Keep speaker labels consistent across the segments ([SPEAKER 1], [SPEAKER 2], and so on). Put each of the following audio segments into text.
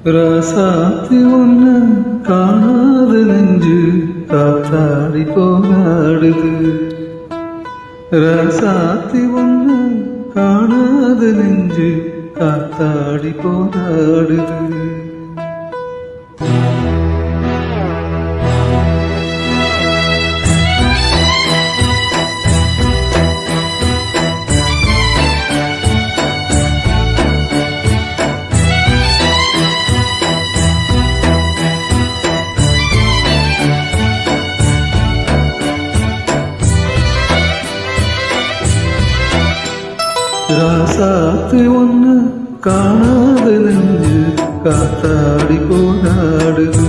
[SPEAKER 1] ராசாத்தி ஒண்ணு காணாத நெஞ்சு காத்தாடி போராடுது. ராசாத்தி ஒண்ணு காணாத நெஞ்சு காத்தாடி போராடுது. ராசாத்தி ஒண்ணு காணாத நெஞ்சு காத்தாடி போராடுது.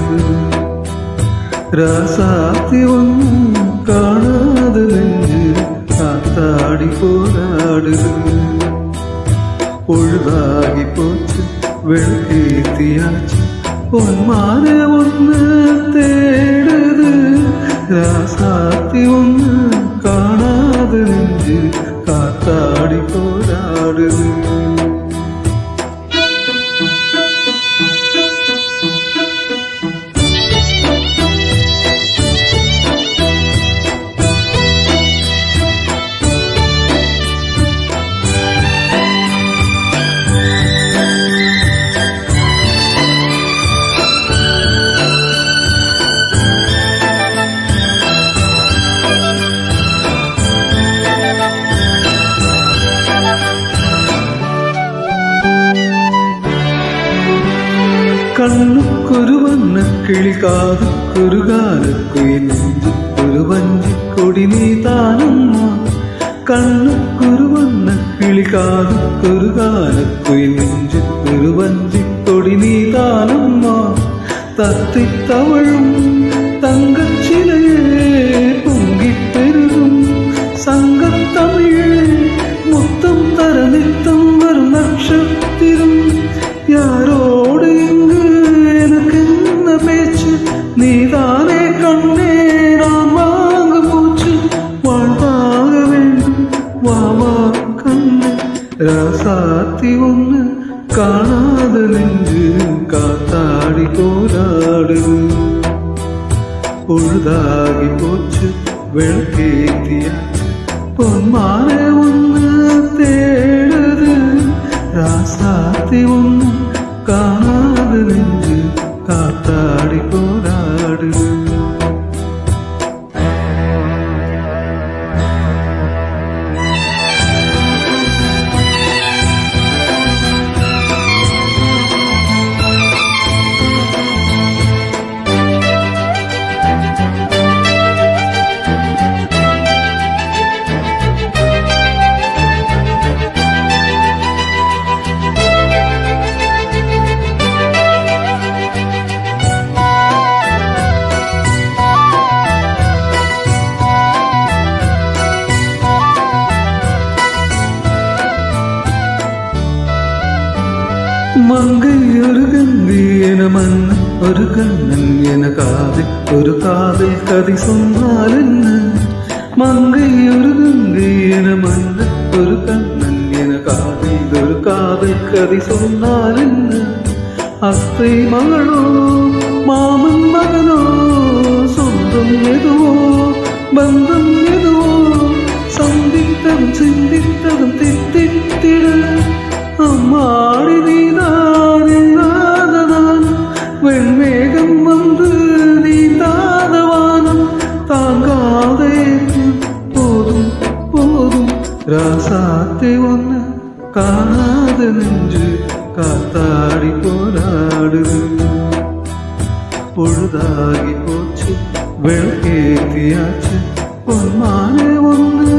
[SPEAKER 1] ராசாத்தி ஒண்ணு காணாத நெஞ்சு காத்தாடி போராடுது. பொழுதாகி போச்சு வெளுக்கேத்தியாச்சு பொன்மான ஒண்ணு தேடுது. ராசாத்தி ஒண்ணு காணாத நெஞ்சு காத்தாடி போராடுது. കണ്ണുക്കൊരു വണ്ണക്കിളി കാതുക്കൊരു കാലക്കുയിൽ നെഞ്ചുക്കൊരു വഞ്ചിക്കൊടി നീ താനമ്മ. കണ്ണുക്കൊരു വണ്ണക്കിളി കാതുക്കൊരു കാലക്കുയിൽ നെഞ്ചുക്കൊരു വഞ്ചിക്കൊടി നീ താനമ്മ. തത്തിത്തവഴും തങ്കച്ചിലയെ പൊങ്കിപ്പെരുകും സംഘത്തമിഴേ മുത്തം തരനിത്തം വരും നക്ഷത്തിരം. யாரோடு இங்கு எனக்கு என்ன பேச்சு நீதானே கண்ணே நான் வாங்க போச்சு வாழ்வாக வேண்டும் வாவா கண்ணே. ராசாத்தி ஒண்ணு காணாத நெஞ்சு காத்தாடி போராடுது. பொழுதாகி போச்சு வெளுக்கேத்தியாச்சு பொன்மான ஒண்ணு தேடுது. ராசாத்தி ஒண்ணு காணாத நெஞ்சு காத்தாடி போராடுது. மங்கை ஒரு கந்தி என மன்னன் ஒரு கண்ணன் என காதில் ஒரு காதல் கதை சொன்னால் என்ன. மங்கை ஒரு கந்தி என மன்னன் ஒரு கண்ணன் என காதில் ஒரு காதல் கதை சொன்னால் என்ன. அத்தை மகளோ மாமன் மகனோ சொந்தம் எதுவோ பந்தம் எதுவோ சந்தித்ததும் சிந்தித்ததும் தித்தித்திட அம்மாடி நீதான் இல்லாததான் வெண்மேகம் வந்து நீந்தாதவானம் தாங்காதே போதும் போதும். ராசாத்தி ஒண்ணு காணாத நெஞ்சு காத்தாடி போராடுது. பொழுதாகி போச்சு வெளுக்கேத்தியாச்சு பொன்மான ஒண்ணு